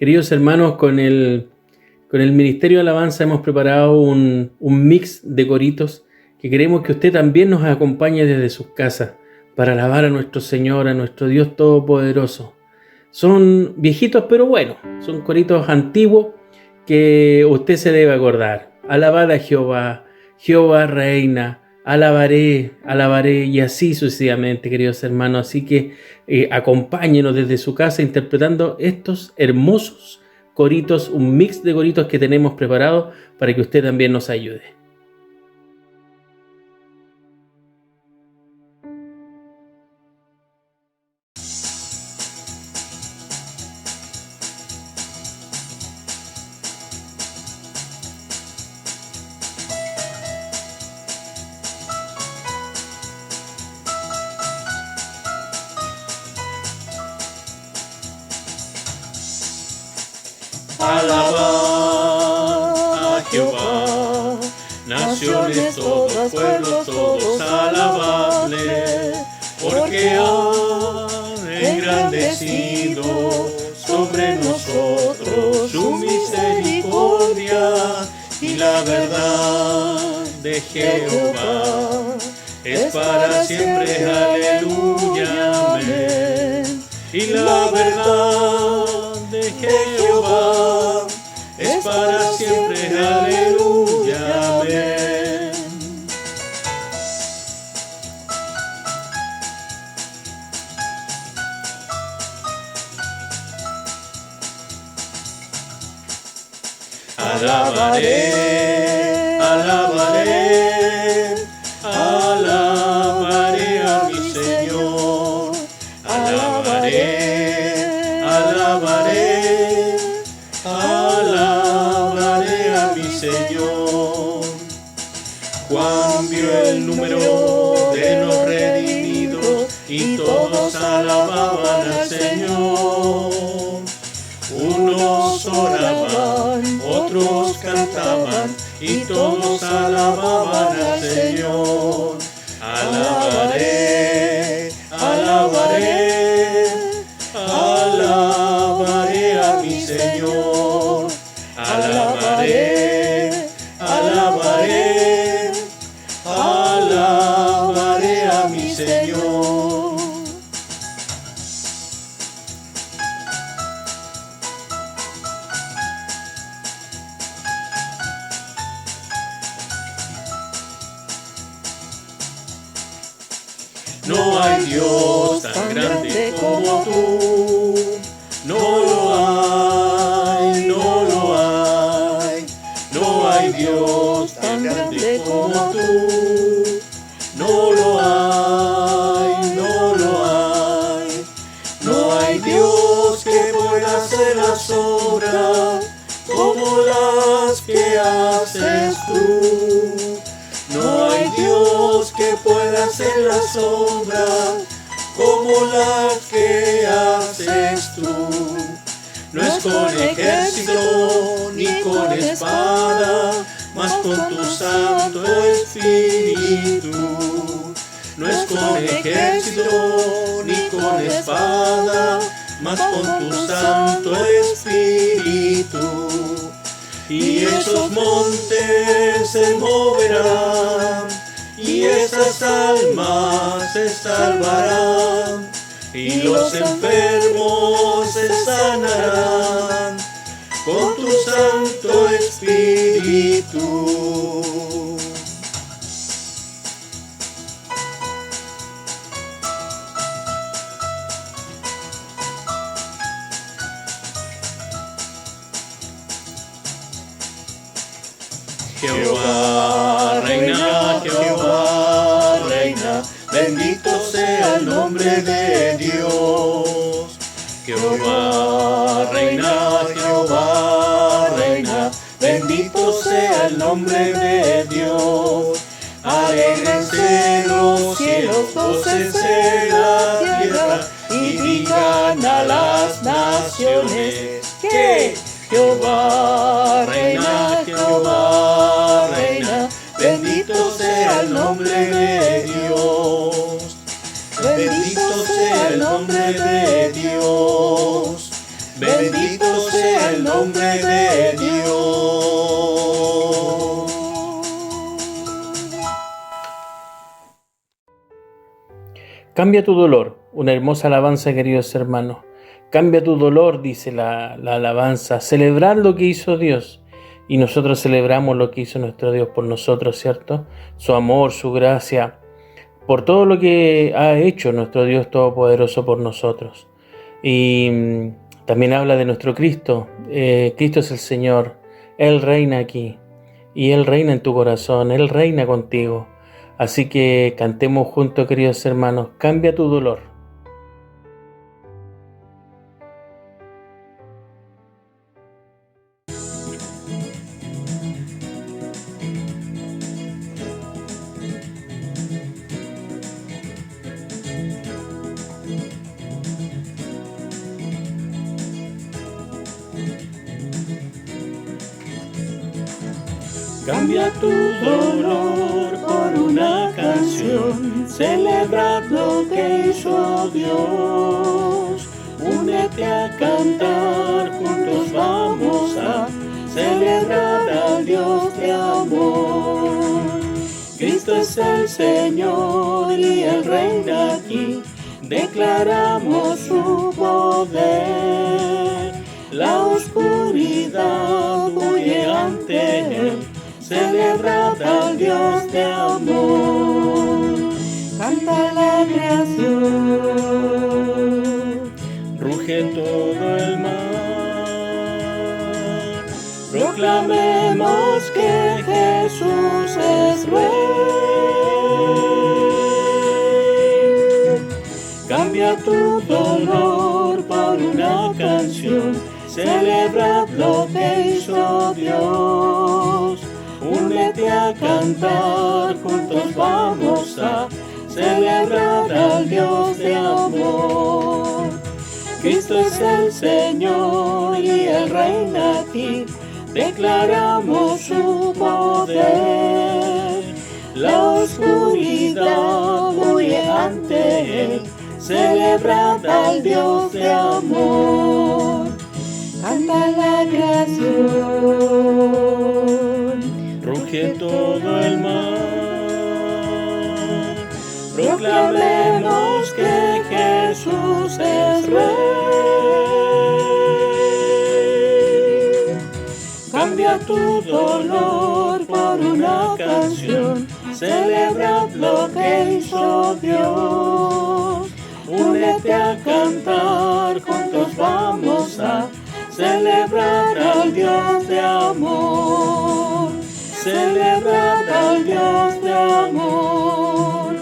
Queridos hermanos, con el Ministerio de Alabanza hemos preparado un mix de coritos que queremos que usted también nos acompañe desde sus casas para alabar a nuestro Señor, a nuestro Dios Todopoderoso. Son viejitos, pero bueno, son coritos antiguos que usted se debe acordar. Alabad a Jehová, Jehová reina, alabaré, alabaré, y así sucesivamente, queridos hermanos. Así que acompáñenos desde su casa interpretando estos hermosos coritos, un mix de coritos que tenemos preparado para que usted también nos ayude. Alabad a Jehová, naciones, todos pueblos, todos alabadle, porque ha engrandecido sobre nosotros su misericordia y la verdad de Jehová es para siempre, aleluya, amén. Y la verdad de Jehová es para siempre, aleluya, amén. Alabaré, alabaré, alabaré a mi Señor. Alabaré, alabaré, alabaré a mi Señor. Juan vio el número de los redimidos y todos alababan al Señor. Unos oraban, otros cantaban y todos alababan al Señor. Alabaré, alabaré, alabaré a mi Señor. Alabaré, alabaré, alabaré a mi Señor. No hay Dios tan grande como tú, no lo hay, no lo hay. No hay Dios tan grande como tú, no lo hay, no lo hay. No hay Dios que pueda hacer las obras como las que haces tú. No hay Dios que pueda hacer las obras como las que haces tú. No es con ejército ni con espada, mas con tu Santo Espíritu. No es con ejército ni con espada, mas con tu Santo Espíritu. Y esos montes se moverán, y esas almas se salvarán, y los enfermos se sanarán con tu Santo Espíritu. Jehová reina, Jehová reina, bendito sea el nombre de Dios. Jehová reina, Jehová reina, bendito sea el nombre de Dios. Alégrense los cielos, gócense la tierra, y digan a las naciones que Jehová reina, Jehová reina, bendito sea el nombre de Dios. Bendito sea el nombre de Dios. Bendito sea el nombre de Dios. Cambia tu dolor, una hermosa alabanza, queridos hermanos. Cambia tu dolor, dice la alabanza. Celebrar lo que hizo Dios. Y nosotros celebramos lo que hizo nuestro Dios por nosotros, ¿cierto? Su amor, su gracia, por todo lo que ha hecho nuestro Dios Todopoderoso por nosotros. Y también habla de nuestro Cristo. Cristo es el Señor. Él reina aquí. Y Él reina en tu corazón. Él reina contigo. Así que cantemos juntos, queridos hermanos. Cambia tu dolor. Cambia tu dolor por una canción, celebra lo que hizo Dios. Únete a cantar, juntos vamos a celebrar al Dios de amor. Cristo es el Señor y Él reina aquí, declaramos su poder. La oscuridad huye ante Él, celebrad al Dios de amor. Canta la creación, ruge todo el mar. Proclamemos que Jesús es Rey. Cambia tu dolor por una canción, celebrad lo que hizo Dios. Únete a cantar, juntos vamos a celebrar al Dios de amor. Cristo es el Señor y Él reina aquí, declaramos su poder. La oscuridad huye ante Él, celebrad al Dios de amor. Canta la creación, ruge todo el mar. Proclamemos que Jesús es Rey. Cambia tu dolor por una canción, celebrad lo que hizo Dios. Únete a cantar, juntos vamos a celebrar al Dios de amor. Celebrar al Dios de amor.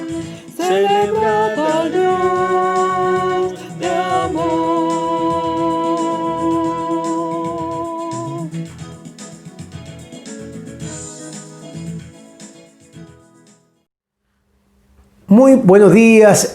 Celebrar al Dios de amor. Muy buenos días,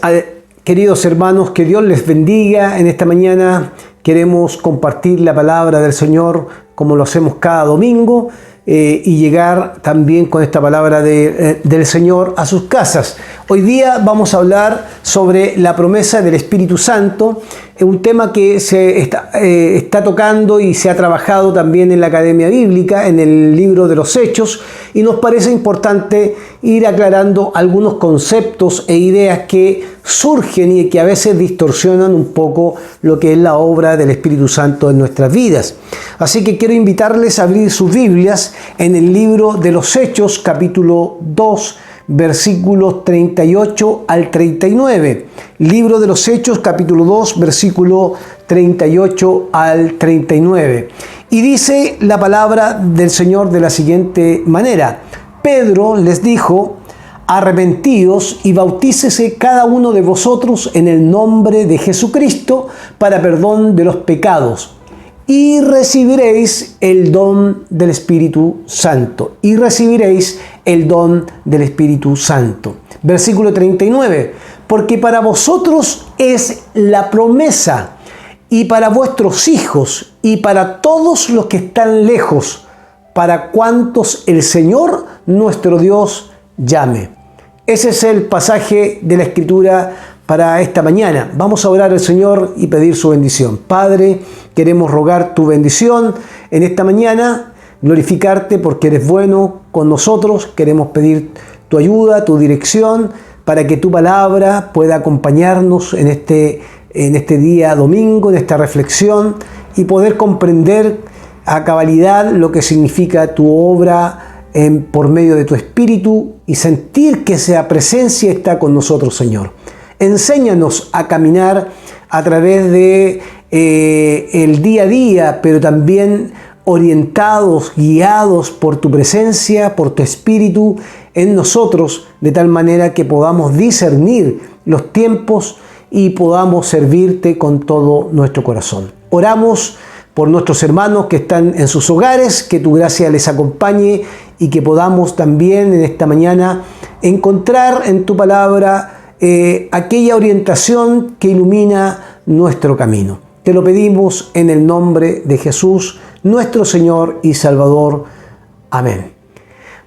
queridos hermanos, que Dios les bendiga. En esta mañana queremos compartir la palabra del Señor como lo hacemos cada domingo y llegar también con esta palabra del Señor a sus casas. Hoy día vamos a hablar sobre la promesa del Espíritu Santo, un tema que se está tocando y se ha trabajado también en la Academia Bíblica, en el libro de los Hechos, y nos parece importante ir aclarando algunos conceptos e ideas que surgen y que a veces distorsionan un poco lo que es la obra del Espíritu Santo en nuestras vidas. Así que quiero invitarles a abrir sus Biblias en el libro de los Hechos, capítulo 2, versículos 38 al 39. Libro de los Hechos, capítulo 2, versículo 38 al 39. Y dice la palabra del Señor de la siguiente manera: Pedro les dijo: arrepentíos y bautícese cada uno de vosotros en el nombre de Jesucristo para perdón de los pecados, y recibiréis el don del Espíritu Santo. Y recibiréis el don del Espíritu Santo. Versículo 39. Porque para vosotros es la promesa, y para vuestros hijos, y para todos los que están lejos, para cuantos el Señor nuestro Dios llame. Ese es el pasaje de la Escritura para esta mañana. Vamos a orar al Señor y pedir su bendición. Padre, queremos rogar tu bendición en esta mañana, glorificarte porque eres bueno con nosotros. Queremos pedir tu ayuda, tu dirección, para que tu palabra pueda acompañarnos en este día domingo, en esta reflexión, y poder comprender a cabalidad lo que significa tu obra por medio de tu Espíritu y sentir que esa presencia está con nosotros, Señor. Enséñanos a caminar a través de el día a día, pero también orientados, guiados por tu presencia, por tu Espíritu en nosotros, de tal manera que podamos discernir los tiempos y podamos servirte con todo nuestro corazón. Oramos por nuestros hermanos que están en sus hogares, que tu gracia les acompañe y que podamos también en esta mañana encontrar en tu palabra aquella orientación que ilumina nuestro camino. Te lo pedimos en el nombre de Jesús, nuestro Señor y Salvador. Amén.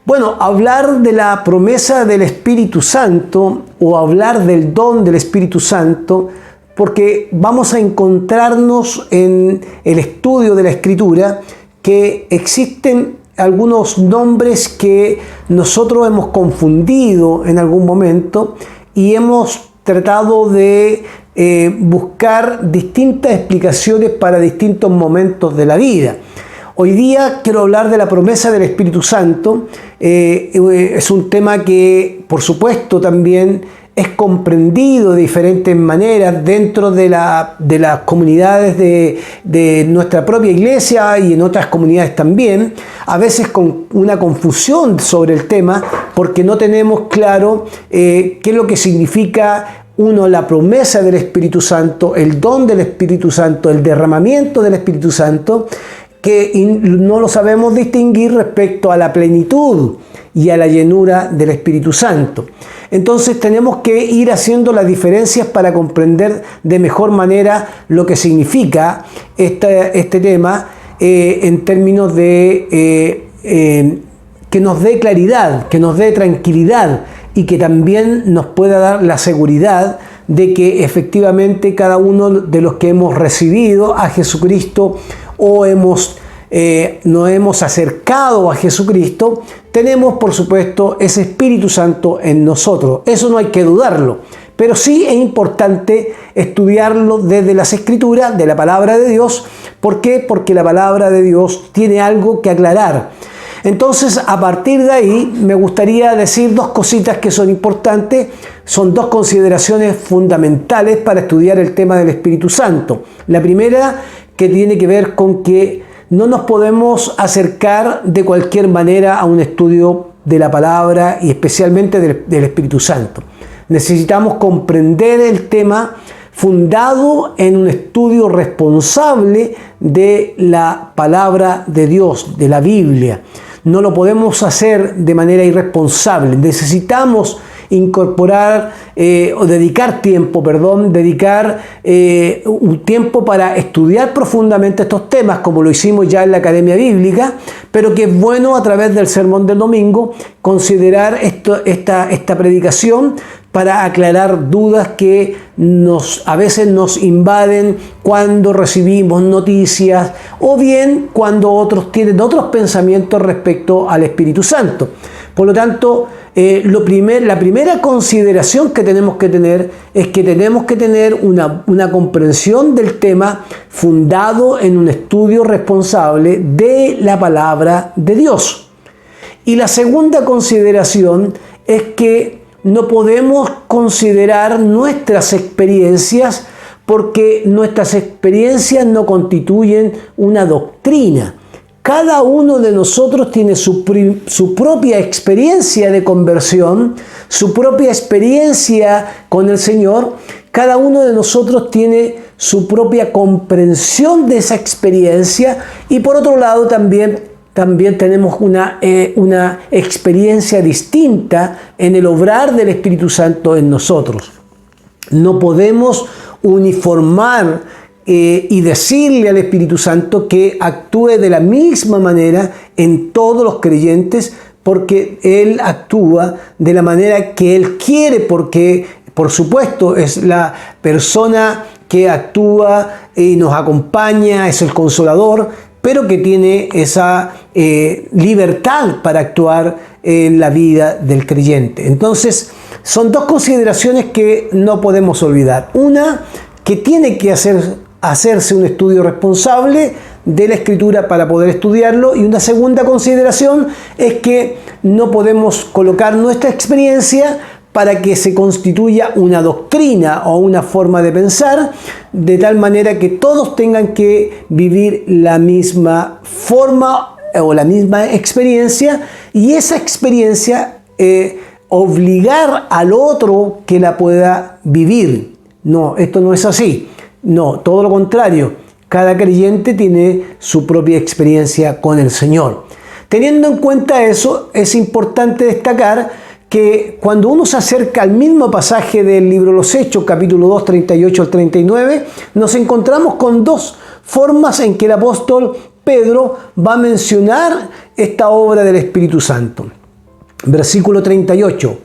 Bueno, hablar de la promesa del Espíritu Santo o hablar del don del Espíritu Santo, porque vamos a encontrarnos en el estudio de la Escritura que existen algunos nombres que nosotros hemos confundido en algún momento y hemos tratado de buscar distintas explicaciones para distintos momentos de la vida. Hoy día quiero hablar de la promesa del Espíritu Santo. Es un tema que, por supuesto, también es comprendido de diferentes maneras dentro de las comunidades de nuestra propia iglesia y en otras comunidades también, a veces con una confusión sobre el tema porque no tenemos claro qué es lo que significa la promesa del Espíritu Santo, el don del Espíritu Santo, el derramamiento del Espíritu Santo, que no lo sabemos distinguir respecto a la plenitud y a la llenura del Espíritu Santo. Entonces tenemos que ir haciendo las diferencias para comprender de mejor manera lo que significa este tema en términos de que nos dé claridad, que nos dé tranquilidad y que también nos pueda dar la seguridad de que efectivamente cada uno de los que hemos recibido a Jesucristo o nos hemos acercado a Jesucristo, tenemos por supuesto ese Espíritu Santo en nosotros. Eso no hay que dudarlo, pero sí es importante estudiarlo desde las Escrituras, de la palabra de Dios. ¿Por qué? Porque la palabra de Dios tiene algo que aclarar. Entonces, a partir de ahí, me gustaría decir dos cositas que son importantes. Son dos consideraciones fundamentales para estudiar el tema del Espíritu Santo. La primera, que tiene que ver con que no nos podemos acercar de cualquier manera a un estudio de la palabra y especialmente del Espíritu Santo. Necesitamos comprender el tema fundado en un estudio responsable de la palabra de Dios, de la Biblia. No lo podemos hacer de manera irresponsable. Necesitamos incorporar dedicar un tiempo para estudiar profundamente estos temas, como lo hicimos ya en la Academia Bíblica, pero que es bueno a través del Sermón del Domingo considerar esta predicación para aclarar dudas que a veces nos invaden cuando recibimos noticias o bien cuando otros tienen otros pensamientos respecto al Espíritu Santo. Por lo tanto, la primera consideración que tenemos que tener es que tenemos que tener una comprensión del tema fundado en un estudio responsable de la palabra de Dios. Y la segunda consideración es que no podemos considerar nuestras experiencias porque nuestras experiencias no constituyen una doctrina. Cada uno de nosotros tiene su propia experiencia de conversión, su propia experiencia con el Señor. Cada uno de nosotros tiene su propia comprensión de esa experiencia y por otro lado también tenemos una experiencia distinta en el obrar del Espíritu Santo en nosotros. No podemos uniformar y decirle al Espíritu Santo que actúe de la misma manera en todos los creyentes, porque Él actúa de la manera que Él quiere, porque por supuesto, es la persona que actúa y nos acompaña, es el consolador, pero que tiene esa libertad para actuar en la vida del creyente. Entonces, son dos consideraciones que no podemos olvidar. Una, que tiene que hacerse un estudio responsable de la Escritura para poder estudiarlo, y una segunda consideración es que no podemos colocar nuestra experiencia para que se constituya una doctrina o una forma de pensar, de tal manera que todos tengan que vivir la misma forma o la misma experiencia, y esa experiencia obligar al otro que la pueda vivir. No, esto no es así. No, todo lo contrario. Cada creyente tiene su propia experiencia con el Señor. Teniendo en cuenta eso, es importante destacar que cuando uno se acerca al mismo pasaje del libro de los Hechos, capítulo 2, 38 al 39, nos encontramos con dos formas en que el apóstol Pedro va a mencionar esta obra del Espíritu Santo. Versículo 38.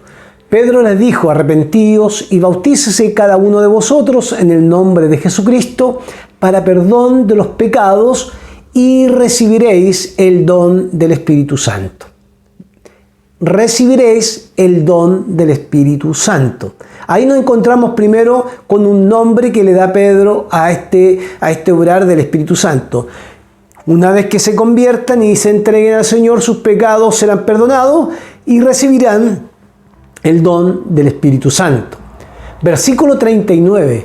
Pedro les dijo: arrepentíos y bautícese cada uno de vosotros en el nombre de Jesucristo para perdón de los pecados, y recibiréis el don del Espíritu Santo. Recibiréis el don del Espíritu Santo. Ahí nos encontramos primero con un nombre que le da Pedro a este obrar del Espíritu Santo. Una vez que se conviertan y se entreguen al Señor, sus pecados serán perdonados y recibirán el don del Espíritu Santo. Versículo 39,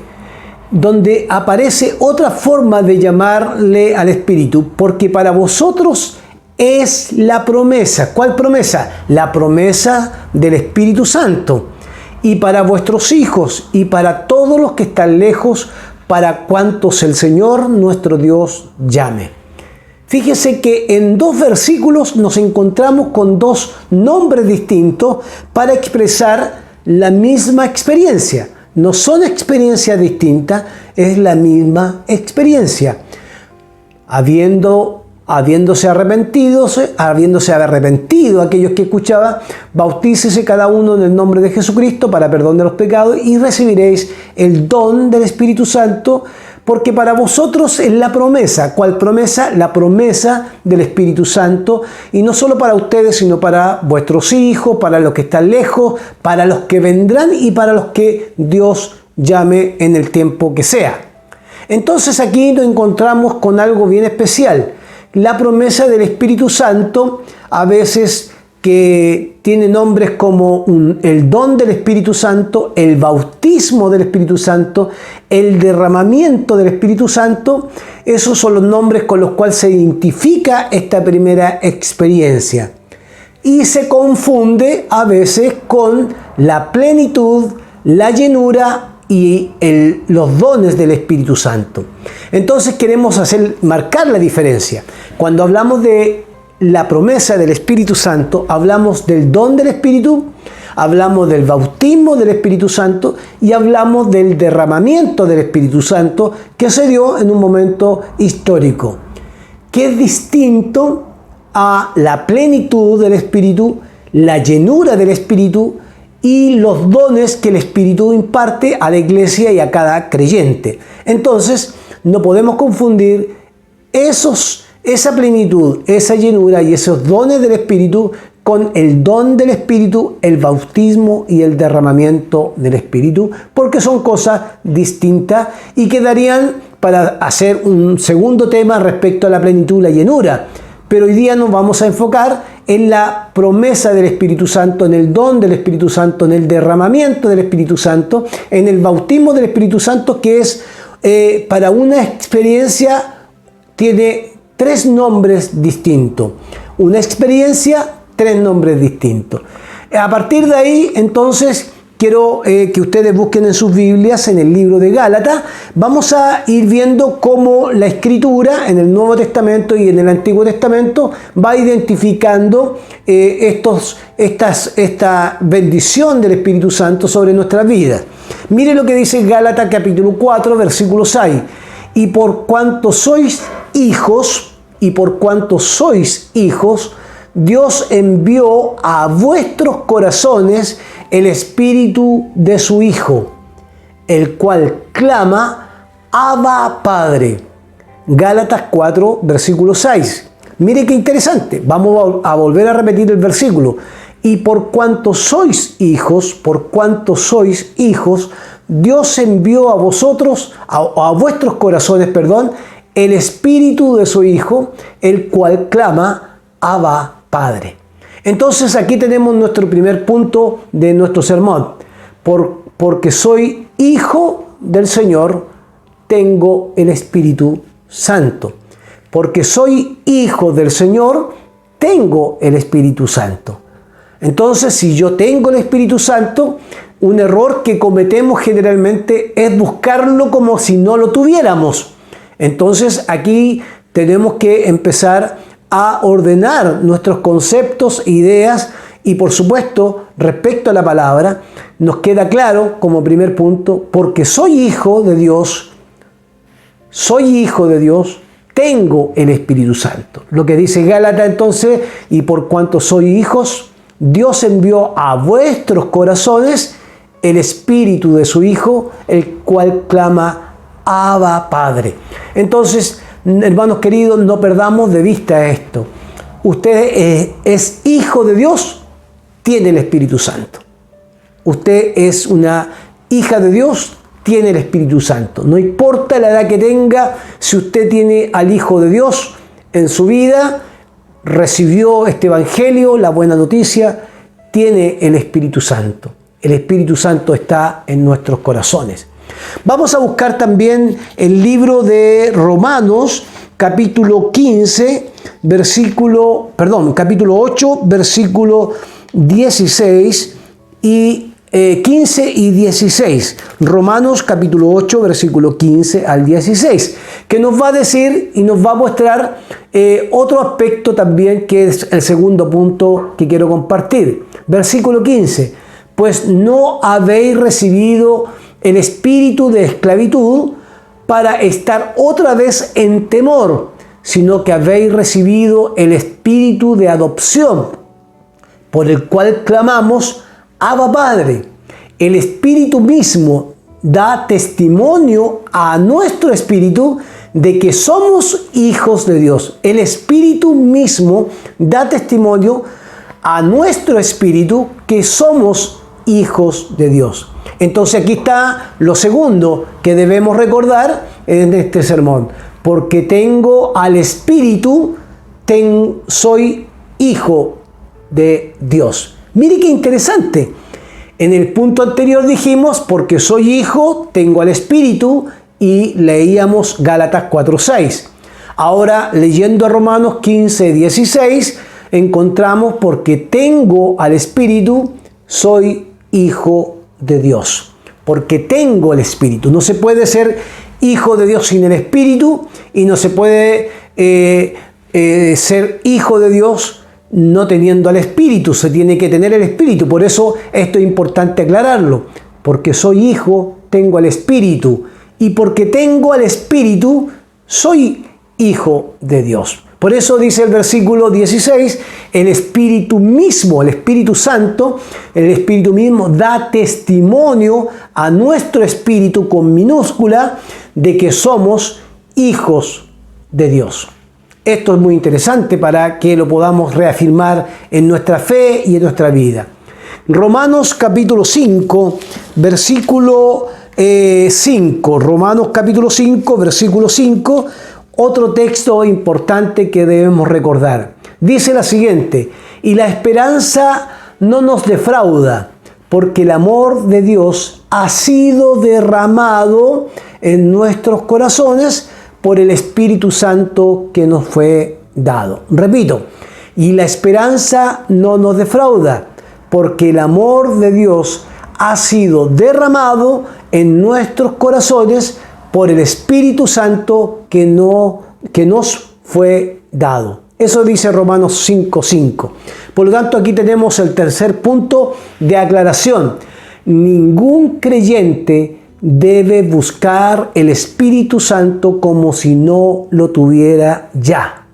donde aparece otra forma de llamarle al Espíritu: porque para vosotros es la promesa. ¿Cuál promesa? La promesa del Espíritu Santo. Y para vuestros hijos y para todos los que están lejos, para cuantos el Señor nuestro Dios llame. Fíjese que en dos versículos nos encontramos con dos nombres distintos para expresar la misma experiencia. No son experiencias distintas, es la misma experiencia. Habiéndose arrepentido aquellos que escuchaban, bautícese cada uno en el nombre de Jesucristo para perdón de los pecados, y recibiréis el don del Espíritu Santo, porque para vosotros es la promesa. ¿Cuál promesa? La promesa del Espíritu Santo, y no solo para ustedes, sino para vuestros hijos, para los que están lejos, para los que vendrán y para los que Dios llame en el tiempo que sea. Entonces aquí nos encontramos con algo bien especial. La promesa del Espíritu Santo, a veces que tiene nombres como el don del Espíritu Santo, el bautismo del Espíritu Santo, el derramamiento del Espíritu Santo. Esos son los nombres con los cuales se identifica esta primera experiencia. Y se confunde a veces con la plenitud, la llenura y los dones del Espíritu Santo. Entonces queremos marcar la diferencia. Cuando hablamos de la promesa del Espíritu Santo, hablamos del don del Espíritu, hablamos del bautismo del Espíritu Santo y hablamos del derramamiento del Espíritu Santo que se dio en un momento histórico, que es distinto a la plenitud del Espíritu, la llenura del Espíritu y los dones que el Espíritu imparte a la iglesia y a cada creyente. Entonces, no podemos confundir esa plenitud, esa llenura y esos dones del Espíritu con el don del Espíritu, el bautismo y el derramamiento del Espíritu, porque son cosas distintas y quedarían para hacer un segundo tema respecto a la plenitud y la llenura. Pero hoy día nos vamos a enfocar en la promesa del Espíritu Santo, en el don del Espíritu Santo, en el derramamiento del Espíritu Santo, en el bautismo del Espíritu Santo, que es para una experiencia, tiene 3 nombres distintos. Una experiencia, 3 nombres distintos. A partir de ahí, entonces, quiero que ustedes busquen en sus Biblias, en el libro de Gálatas. Vamos a ir viendo cómo la Escritura en el Nuevo Testamento y en el Antiguo Testamento va identificando esta bendición del Espíritu Santo sobre nuestras vidas. Mire lo que dice Gálatas capítulo 4, versículo 6. Y por cuanto sois hijos, Dios envió a vuestros corazones el Espíritu de su Hijo, el cual clama, Abba Padre. Gálatas 4, versículo 6. Mire qué interesante. Vamos a volver a repetir el versículo. Y por cuanto sois hijos, Dios envió a vosotros, a vuestros corazones, el Espíritu de su Hijo, el cual clama, Abba Padre. Entonces aquí tenemos nuestro primer punto de nuestro sermón. Porque soy hijo del Señor, tengo el Espíritu Santo. Porque soy hijo del Señor, tengo el Espíritu Santo. Entonces, si yo tengo el Espíritu Santo, un error que cometemos generalmente es buscarlo como si no lo tuviéramos. Entonces, aquí tenemos que empezar a ordenar nuestros conceptos, ideas y, por supuesto, respecto a la palabra, nos queda claro como primer punto, porque soy hijo de Dios, tengo el Espíritu Santo. Lo que dice Gálatas entonces, y por cuanto soy hijos, Dios envió a vuestros corazones el Espíritu de su Hijo, el cual clama, Abba Padre. Entonces, hermanos queridos, no perdamos de vista esto. Usted es hijo de Dios, tiene el Espíritu Santo. Usted es una hija de Dios, tiene el Espíritu Santo. No importa la edad que tenga, si usted tiene al Hijo de Dios en su vida, recibió este Evangelio, la buena noticia, tiene el Espíritu Santo. El Espíritu Santo está en nuestros corazones. Vamos a buscar también el libro de Romanos, capítulo 8, versículo 16 y 15 y 16. Romanos capítulo 8, versículo 15 al 16, que nos va a decir y nos va a mostrar otro aspecto también, que es el segundo punto que quiero compartir. Versículo 15. Pues no habéis recibido el espíritu de esclavitud para estar otra vez en temor, sino que habéis recibido el espíritu de adopción, por el cual clamamos, Abba Padre. El Espíritu mismo da testimonio a nuestro espíritu de que somos hijos de Dios. El Espíritu mismo da testimonio a nuestro espíritu que somos hijos de Dios. Entonces aquí está lo segundo que debemos recordar en este sermón. Porque tengo al Espíritu, soy hijo de Dios. Mire qué interesante. En el punto anterior dijimos, porque soy hijo, tengo al Espíritu, y leíamos Gálatas 4:6. Ahora, leyendo Romanos 15:16, encontramos, porque tengo al Espíritu, soy hijo de Dios. Porque tengo el Espíritu. No se puede ser hijo de Dios sin el Espíritu, y no se puede ser hijo de Dios no teniendo al Espíritu. Se tiene que tener el Espíritu. Por eso esto es importante aclararlo. Porque soy hijo, tengo al Espíritu. Y porque tengo al Espíritu, soy hijo de Dios. Por eso dice el versículo 16, el Espíritu mismo, el Espíritu Santo, el Espíritu mismo da testimonio a nuestro espíritu con minúscula de que somos hijos de Dios. Esto es muy interesante para que lo podamos reafirmar en nuestra fe y en nuestra vida. Romanos capítulo 5, versículo 5. Romanos capítulo 5, versículo 5. Otro texto importante que debemos recordar. Dice la siguiente: y la esperanza no nos defrauda, porque el amor de Dios ha sido derramado en nuestros corazones por el Espíritu Santo que nos fue dado. Repito, y la esperanza no nos defrauda, porque el amor de Dios ha sido derramado en nuestros corazones por el Espíritu Santo que nos fue dado. Eso dice Romanos 5:5. Por lo tanto, aquí tenemos el tercer punto de aclaración. Ningún creyente debe buscar el Espíritu Santo como si no lo tuviera ya.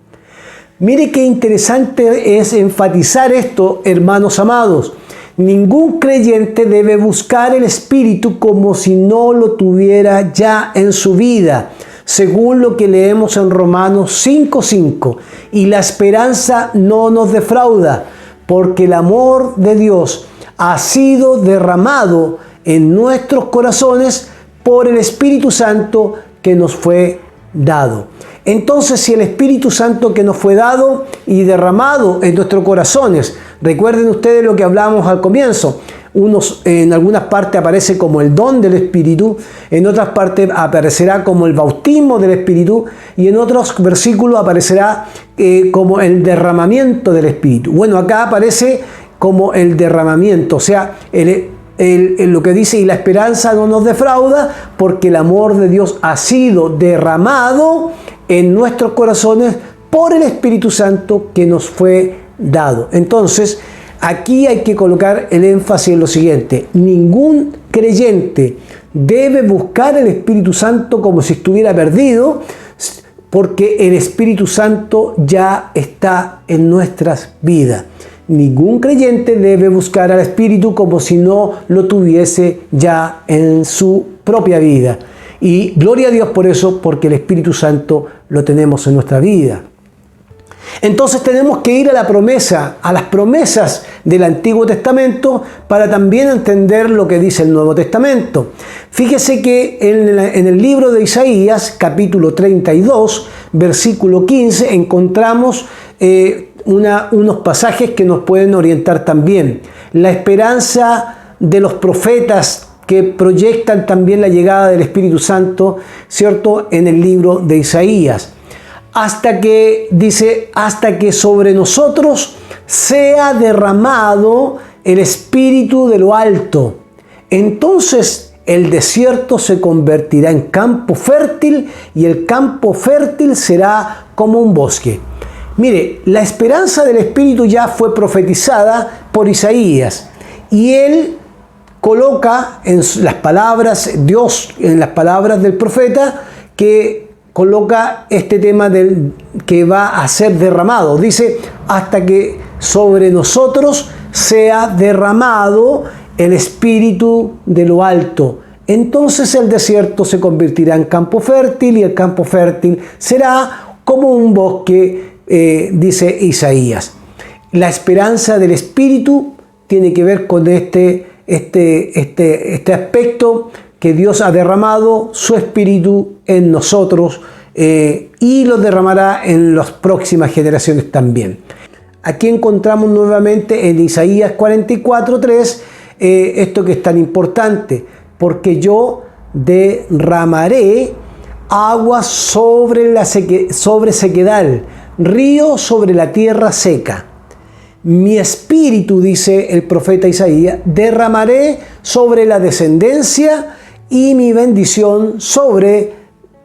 Mire qué interesante es enfatizar esto, hermanos amados. Ningún creyente debe buscar el Espíritu como si no lo tuviera ya en su vida, según lo que leemos en Romanos 5:5. Y la esperanza no nos defrauda, porque el amor de Dios ha sido derramado en nuestros corazones por el Espíritu Santo que nos fue dado. Entonces, si el Espíritu Santo que nos fue dado y derramado en nuestros corazones, recuerden ustedes lo que hablábamos al comienzo, en algunas partes aparece como el don del Espíritu, en otras partes aparecerá como el bautismo del Espíritu y en otros versículos aparecerá como el derramamiento del Espíritu. Bueno, acá aparece como el derramamiento, o sea, lo que dice, y la esperanza no nos defrauda, porque el amor de Dios ha sido derramado en nuestros corazones por el Espíritu Santo que nos fue dado. Entonces, aquí hay que colocar el énfasis en lo siguiente: ningún creyente debe buscar el Espíritu Santo como si estuviera perdido, porque el Espíritu Santo ya está en nuestras vidas. Ningún creyente debe buscar al Espíritu como si no lo tuviese ya en su propia vida. Y gloria a Dios por eso, porque el Espíritu Santo lo tenemos en nuestra vida. Entonces tenemos que ir a la promesa, a las promesas del Antiguo Testamento para también entender lo que dice el Nuevo Testamento. Fíjese que en el libro de Isaías, capítulo 32, versículo 15, encontramos unos pasajes que nos pueden orientar también. La esperanza de los profetas que proyectan también la llegada del Espíritu Santo, ¿cierto?, en el libro de Isaías. Hasta que sobre nosotros sea derramado el Espíritu de lo alto. Entonces el desierto se convertirá en campo fértil y el campo fértil será como un bosque. Mire, la esperanza del Espíritu ya fue profetizada por Isaías y él coloca en las palabras, Dios en las palabras del profeta, que coloca este tema que va a ser derramado. Dice, hasta que sobre nosotros sea derramado el Espíritu de lo alto. Entonces el desierto se convertirá en campo fértil y el campo fértil será como un bosque, dice Isaías. La esperanza del Espíritu tiene que ver con este aspecto, que Dios ha derramado su Espíritu en nosotros y lo derramará en las próximas generaciones también. Aquí encontramos nuevamente en Isaías 44:3 esto que es tan importante: porque yo derramaré agua sobre sequedal, río sobre la tierra seca. Mi espíritu, dice el profeta Isaías, derramaré sobre la descendencia y mi bendición sobre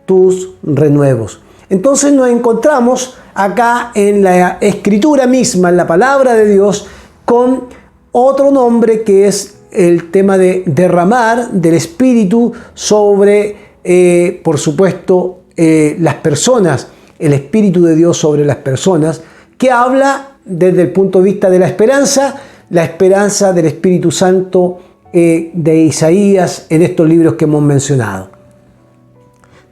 tus renuevos. Entonces nos encontramos acá en la escritura misma, en la palabra de Dios, con otro nombre que es el tema de derramar del espíritu sobre, por supuesto, las personas, el Espíritu de Dios sobre las personas, que habla desde el punto de vista de la esperanza del Espíritu Santo de Isaías en estos libros que hemos mencionado.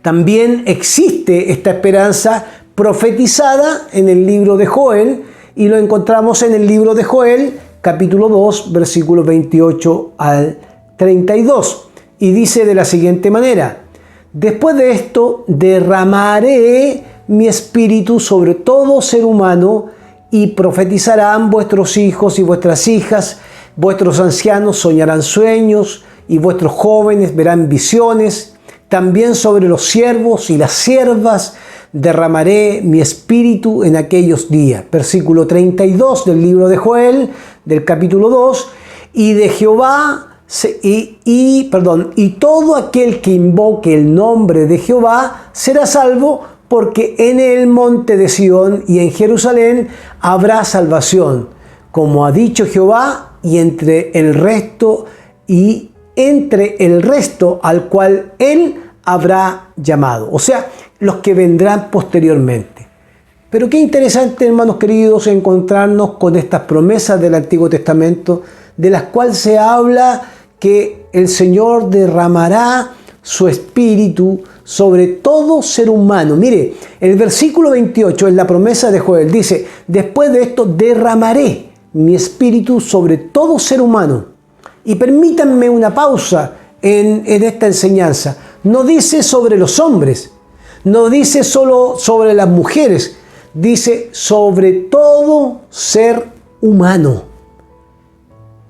También existe esta esperanza profetizada en el libro de Joel, y lo encontramos en el libro de Joel, capítulo 2, versículos 28 al 32. Y dice de la siguiente manera: después de esto derramaré mi espíritu sobre todo ser humano, y profetizarán vuestros hijos y vuestras hijas, vuestros ancianos soñarán sueños, y vuestros jóvenes verán visiones. También sobre los siervos y las siervas derramaré mi espíritu en aquellos días. Versículo 32 del libro de Joel, del capítulo 2. Y de Jehová, y todo aquel que invoque el nombre de Jehová será salvo, porque en el monte de Sión y en Jerusalén habrá salvación, como ha dicho Jehová, y entre el resto al cual él habrá llamado. O sea, los que vendrán posteriormente. Pero qué interesante, hermanos queridos, encontrarnos con estas promesas del Antiguo Testamento, de las cuales se habla que el Señor derramará su espíritu sobre todo ser humano. Mire, el versículo 28 es la promesa de Joel. Dice, después de esto derramaré mi espíritu sobre todo ser humano. Y permítanme una pausa en esta enseñanza. No dice sobre los hombres, no dice solo sobre las mujeres, dice sobre todo ser humano.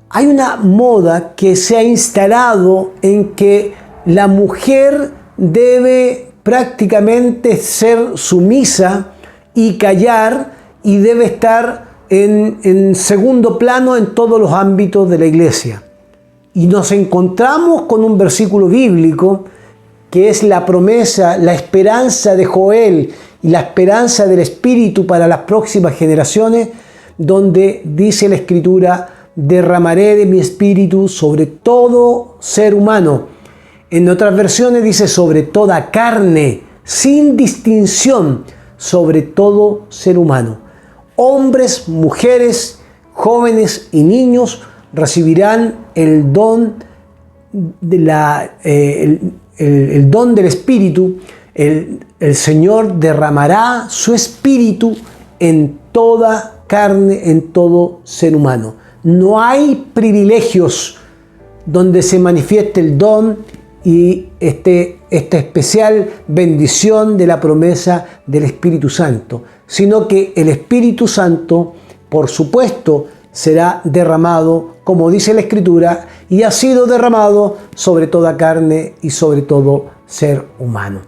Hay una moda que se ha instalado en que la mujer debe prácticamente ser sumisa y callar y debe estar en segundo plano en todos los ámbitos de la iglesia. Y nos encontramos con un versículo bíblico que es la promesa, la esperanza de Joel y la esperanza del Espíritu para las próximas generaciones, donde dice la Escritura, derramaré de mi Espíritu sobre todo ser humano. En otras versiones dice sobre toda carne, sin distinción, sobre todo ser humano. Hombres, mujeres, jóvenes y niños recibirán el don el don del Espíritu. El Señor derramará su Espíritu en toda carne, en todo ser humano. No hay privilegios donde se manifieste el don y esta especial bendición de la promesa del Espíritu Santo, sino que el Espíritu Santo, por supuesto, será derramado, como dice la Escritura, y ha sido derramado sobre toda carne y sobre todo ser humano.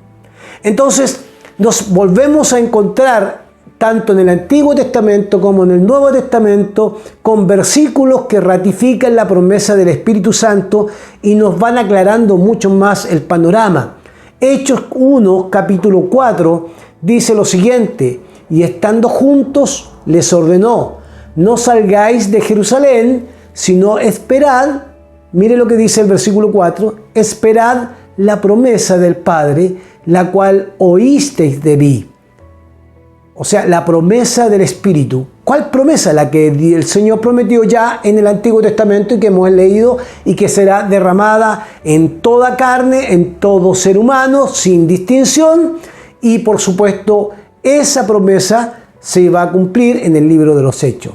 Entonces, nos volvemos a encontrar tanto en el Antiguo Testamento como en el Nuevo Testamento con versículos que ratifican la promesa del Espíritu Santo y nos van aclarando mucho más el panorama. Hechos 1, capítulo 4, dice lo siguiente: y estando juntos les ordenó, no salgáis de Jerusalén, sino esperad, mire lo que dice el versículo 4, esperad la promesa del Padre, la cual oísteis de mí. O sea, la promesa del Espíritu. ¿Cuál promesa? La que el Señor prometió ya en el Antiguo Testamento y que hemos leído y que será derramada en toda carne, en todo ser humano, sin distinción. Y por supuesto, esa promesa se va a cumplir en el libro de los Hechos.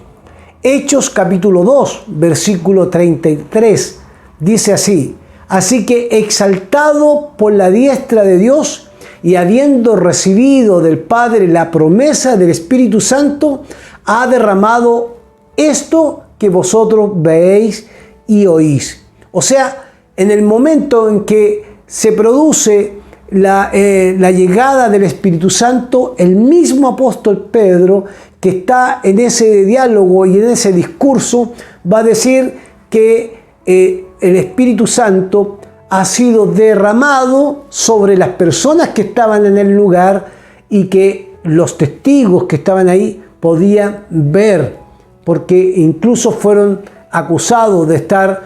Hechos capítulo 2, versículo 33, dice así: así que exaltado por la diestra de Dios, y habiendo recibido del Padre la promesa del Espíritu Santo, ha derramado esto que vosotros veéis y oís. O sea, en el momento en que se produce la llegada del Espíritu Santo, el mismo apóstol Pedro, que está en ese diálogo y en ese discurso, va a decir que el Espíritu Santo ha sido derramado sobre las personas que estaban en el lugar y que los testigos que estaban ahí podían ver, porque incluso fueron acusados de estar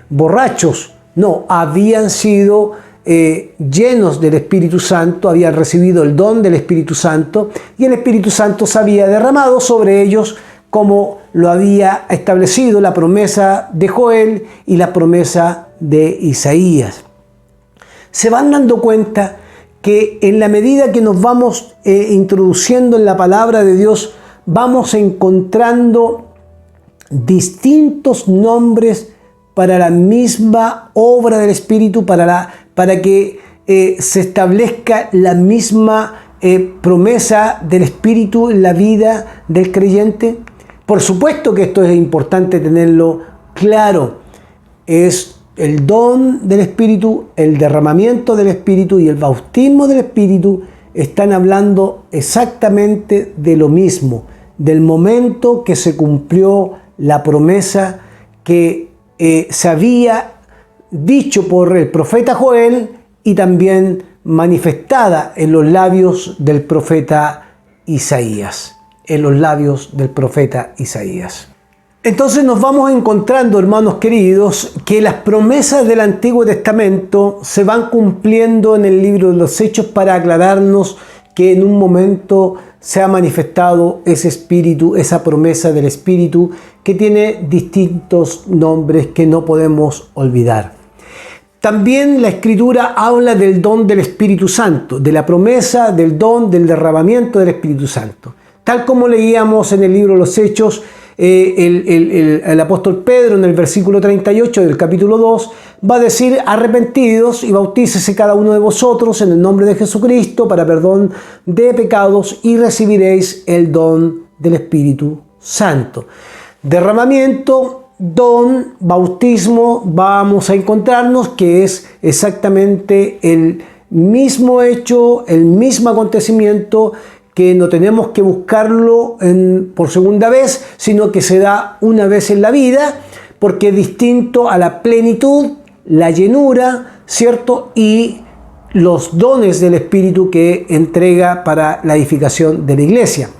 borrachos. No, habían sido llenos del Espíritu Santo, habían recibido el don del Espíritu Santo y el Espíritu Santo se había derramado sobre ellos como lo había establecido la promesa de Joel y la promesa de Isaías. Se van dando cuenta que en la medida que nos vamos introduciendo en la palabra de Dios, vamos encontrando distintos nombres para la misma obra del Espíritu, para que se establezca la misma promesa del Espíritu en la vida del creyente. Por supuesto que esto es importante tenerlo claro. Es el don del Espíritu, el derramamiento del Espíritu y el bautismo del Espíritu están hablando exactamente de lo mismo, del momento que se cumplió la promesa que se había dicho por el profeta Joel y también manifestada en los labios del profeta Isaías. Entonces nos vamos encontrando, hermanos queridos, que las promesas del Antiguo Testamento se van cumpliendo en el libro de los Hechos para aclararnos que en un momento se ha manifestado ese Espíritu, esa promesa del Espíritu que tiene distintos nombres que no podemos olvidar. También la Escritura habla del don del Espíritu Santo, de la promesa del don del derramamiento del Espíritu Santo. Tal como leíamos en el libro de los Hechos, el apóstol Pedro en el versículo 38 del capítulo 2 va a decir: arrepentidos y bautícese cada uno de vosotros en el nombre de Jesucristo para perdón de pecados y recibiréis el don del Espíritu Santo. Derramamiento, don, bautismo, vamos a encontrarnos que es exactamente el mismo hecho, el mismo acontecimiento, que no tenemos que buscarlo por segunda vez, sino que se da una vez en la vida, porque es distinto a la plenitud, la llenura, ¿cierto? Y los dones del Espíritu que entrega para la edificación de la iglesia.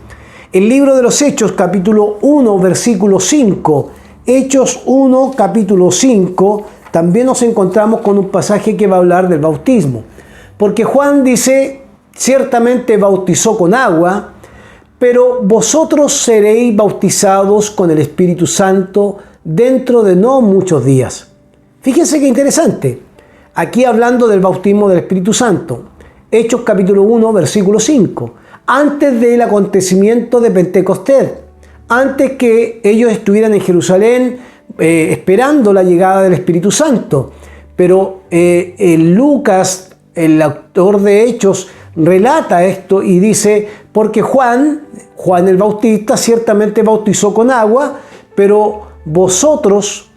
El libro de los Hechos, capítulo 1, versículo 5, Hechos 1, capítulo 5, también nos encontramos con un pasaje que va a hablar del bautismo. Porque Juan dice: ciertamente bautizó con agua, pero vosotros seréis bautizados con el Espíritu Santo dentro de no muchos días. Fíjense qué interesante. Aquí hablando del bautismo del Espíritu Santo. Hechos capítulo 1, versículo 5. Antes del acontecimiento de Pentecostés, antes que ellos estuvieran en Jerusalén esperando la llegada del Espíritu Santo. Pero Lucas, el autor de Hechos, relata esto y dice: porque Juan el Bautista ciertamente bautizó con agua, pero vosotros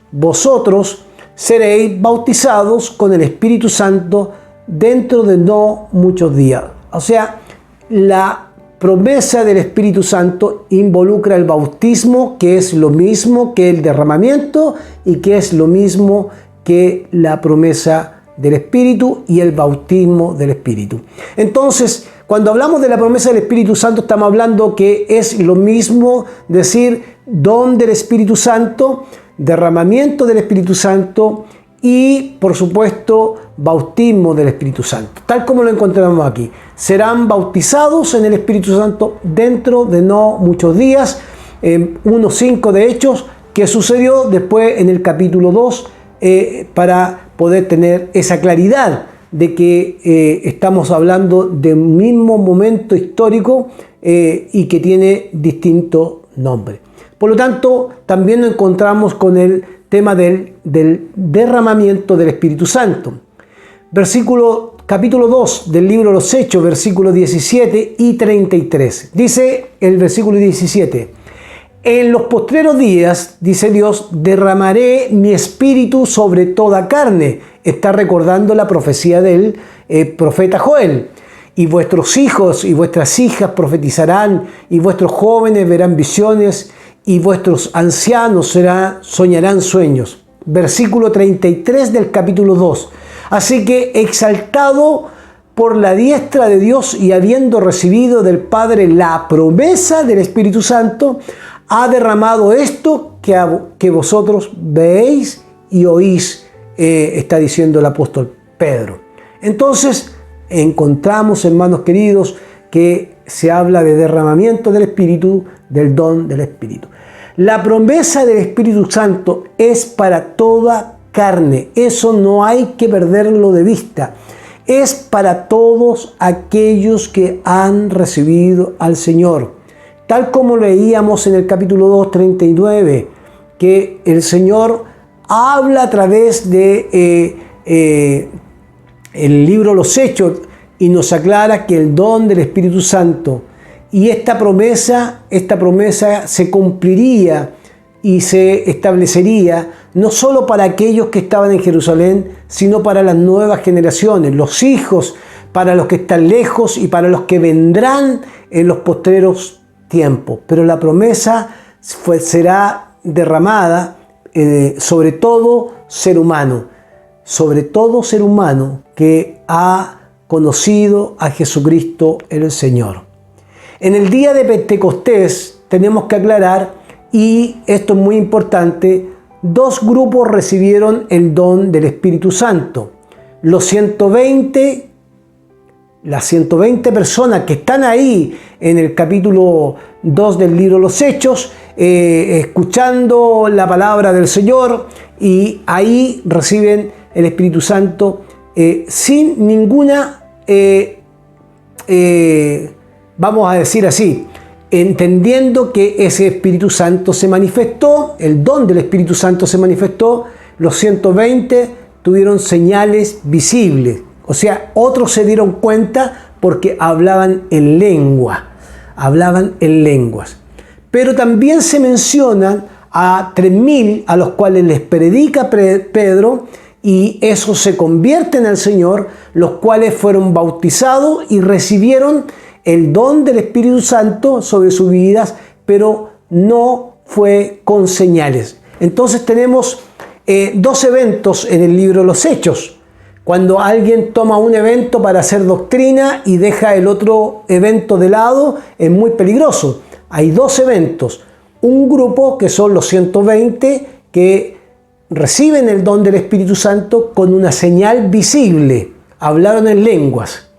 seréis bautizados con el Espíritu Santo dentro de no muchos días. O sea, la promesa del Espíritu Santo involucra el bautismo, que es lo mismo que el derramamiento y que es lo mismo que la promesa del Espíritu y el bautismo del Espíritu. Entonces, cuando hablamos de la promesa del Espíritu Santo, estamos hablando que es lo mismo decir don del Espíritu Santo, derramamiento del Espíritu Santo y, por supuesto, bautismo del Espíritu Santo. Tal como lo encontramos aquí. Serán bautizados en el Espíritu Santo dentro de no muchos días. 1:5 de Hechos, que sucedió después en el capítulo 2, para poder tener esa claridad de que estamos hablando de un mismo momento histórico y que tiene distintos nombres. Por lo tanto, también nos encontramos con el tema del derramamiento del Espíritu Santo. Capítulo 2 del libro de los Hechos, versículos 17 y 33. Dice el versículo 17: en los postreros días, dice Dios, derramaré mi espíritu sobre toda carne. Está recordando la profecía del profeta Joel. Y vuestros hijos y vuestras hijas profetizarán, y vuestros jóvenes verán visiones, y vuestros ancianos soñarán sueños. Versículo 33 del capítulo 2. Así que, exaltado por la diestra de Dios y habiendo recibido del Padre la promesa del Espíritu Santo, ha derramado esto que vosotros veéis y oís, está diciendo el apóstol Pedro. Entonces, encontramos, hermanos queridos, que se habla de derramamiento del Espíritu, del don del Espíritu. La promesa del Espíritu Santo es para toda carne. Eso no hay que perderlo de vista. Es para todos aquellos que han recibido al Señor. Tal como leíamos en el capítulo 2, 39, que el Señor habla a través de el libro Los Hechos y nos aclara que el don del Espíritu Santo y esta promesa se cumpliría y se establecería no solo para aquellos que estaban en Jerusalén, sino para las nuevas generaciones, los hijos, para los que están lejos y para los que vendrán en los postreros tiempos. Pero la promesa será derramada sobre todo ser humano que ha conocido a Jesucristo el Señor. En el día de Pentecostés tenemos que aclarar, y esto es muy importante, dos grupos recibieron el don del Espíritu Santo. Los 120 las 120 personas que están ahí en el capítulo 2 del libro de los Hechos, escuchando la palabra del Señor, y ahí reciben el Espíritu Santo sin ninguna, vamos a decir así, entendiendo que ese Espíritu Santo se manifestó, el don del Espíritu Santo se manifestó. Los 120 tuvieron señales visibles, o sea, otros se dieron cuenta porque hablaban en lenguas. Pero también se mencionan a 3.000 a los cuales les predica Pedro, y esos se convierten al Señor, los cuales fueron bautizados y recibieron el don del Espíritu Santo sobre sus vidas, pero no fue con señales. Entonces tenemos dos eventos en el libro de los Hechos. Cuando alguien toma un evento para hacer doctrina y deja el otro evento de lado, es muy peligroso. Hay dos eventos. Un grupo que son los 120 que reciben el don del Espíritu Santo con una señal visible. Hablaron en lenguas.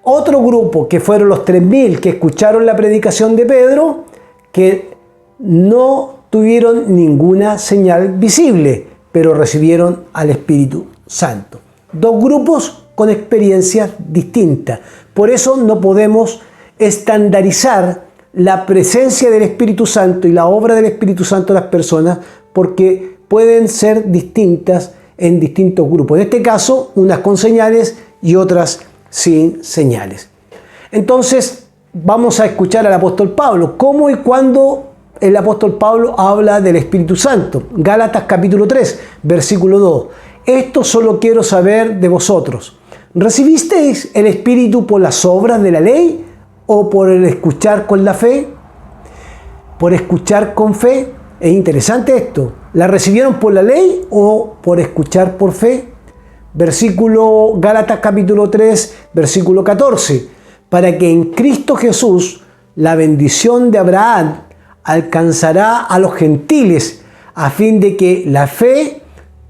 Otro grupo que fueron los 3.000 que escucharon la predicación de Pedro, que no tuvieron ninguna señal visible, pero recibieron al Espíritu Santo. Dos grupos con experiencias distintas. Por eso no podemos estandarizar la presencia del Espíritu Santo y la obra del Espíritu Santo en las personas, porque pueden ser distintas en distintos grupos. En este caso, unas con señales y otras sin señales. Entonces, vamos a escuchar al apóstol Pablo. ¿Cómo y cuándo el apóstol Pablo habla del Espíritu Santo? Gálatas capítulo 3, versículo 2. Esto solo quiero saber de vosotros. ¿Recibisteis el Espíritu por las obras de la ley o por el escuchar con la fe? ¿Por escuchar con fe? Es interesante esto. ¿La recibieron por la ley o por escuchar por fe? Versículo Gálatas capítulo 3, versículo 14. Para que en Cristo Jesús la bendición de Abraham alcanzará a los gentiles, a fin de que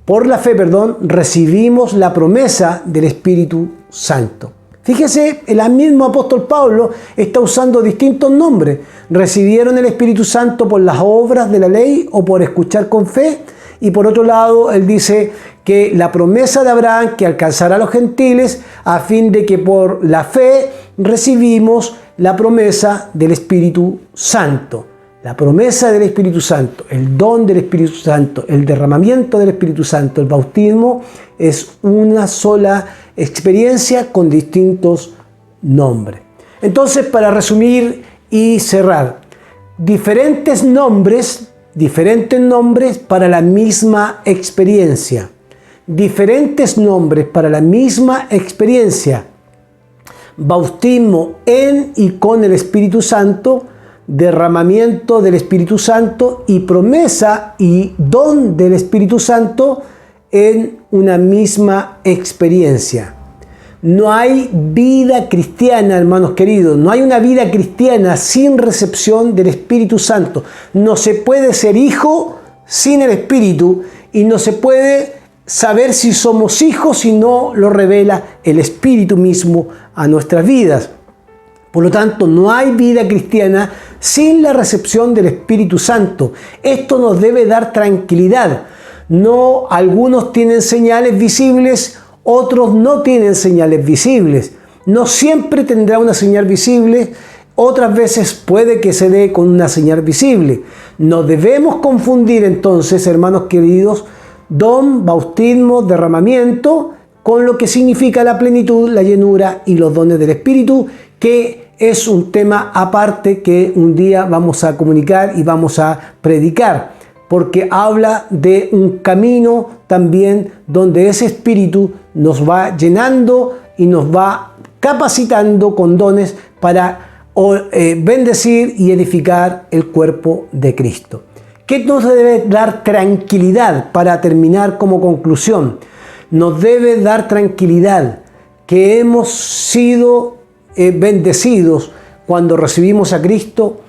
por la fe, recibimos la promesa del Espíritu Santo. Fíjese, el mismo apóstol Pablo está usando distintos nombres. ¿Recibieron el Espíritu Santo por las obras de la ley o por escuchar con fe? Y por otro lado, él dice que la promesa de Abraham que alcanzará a los gentiles, a fin de que por la fe recibimos la promesa del Espíritu Santo. La promesa del Espíritu Santo, el don del Espíritu Santo, el derramamiento del Espíritu Santo, el bautismo, es una sola experiencia con distintos nombres. Entonces, para resumir y cerrar, diferentes nombres para la misma experiencia. Diferentes nombres para la misma experiencia. Bautismo en y con el Espíritu Santo, derramamiento del Espíritu Santo y promesa y don del Espíritu Santo en una misma experiencia. No hay vida cristiana, hermanos queridos, no hay una vida cristiana sin recepción del Espíritu Santo. No se puede ser hijo sin el Espíritu y no se puede saber si somos hijos si no lo revela el Espíritu mismo a nuestras vidas. Por lo tanto, no hay vida cristiana sin la recepción del Espíritu Santo. Esto nos debe dar tranquilidad. No, algunos tienen señales visibles, otros no tienen señales visibles. No siempre tendrá una señal visible, otras veces puede que se dé con una señal visible. No debemos confundir entonces, hermanos queridos, don, bautismo, derramamiento, con lo que significa la plenitud, la llenura y los dones del Espíritu, que es un tema aparte que un día vamos a comunicar y vamos a predicar, porque habla de un camino también donde ese Espíritu nos va llenando y nos va capacitando con dones para bendecir y edificar el cuerpo de Cristo. ¿Qué nos debe dar tranquilidad para terminar como conclusión? Nos debe dar tranquilidad que hemos sido bendecidos cuando recibimos a Cristo,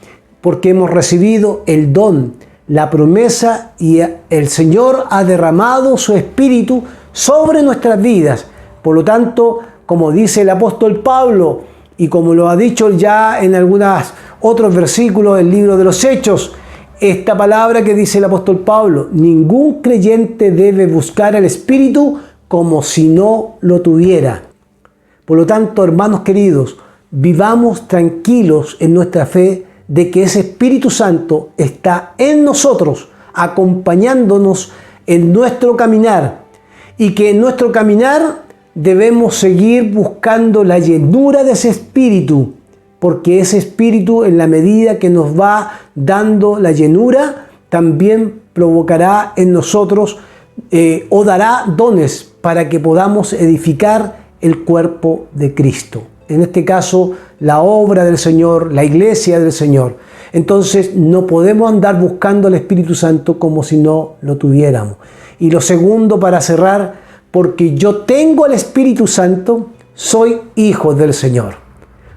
porque hemos recibido el don, la promesa, y el Señor ha derramado su Espíritu sobre nuestras vidas. Por lo tanto, como dice el apóstol Pablo y como lo ha dicho ya en algunos otros versículos del libro de los Hechos, esta palabra que dice el apóstol Pablo: ningún creyente debe buscar al Espíritu como si no lo tuviera. Por lo tanto, hermanos queridos, vivamos tranquilos en nuestra fe de que ese Espíritu Santo está en nosotros, acompañándonos en nuestro caminar, y que en nuestro caminar debemos seguir buscando la llenura de ese Espíritu, porque ese Espíritu, en la medida que nos va dando la llenura, también provocará en nosotros o dará dones para que podamos edificar el cuerpo de Cristo. En este caso, la obra del Señor, la iglesia del Señor. Entonces, no podemos andar buscando al Espíritu Santo como si no lo tuviéramos. Y lo segundo, para cerrar: porque yo tengo el Espíritu Santo, soy hijo del Señor.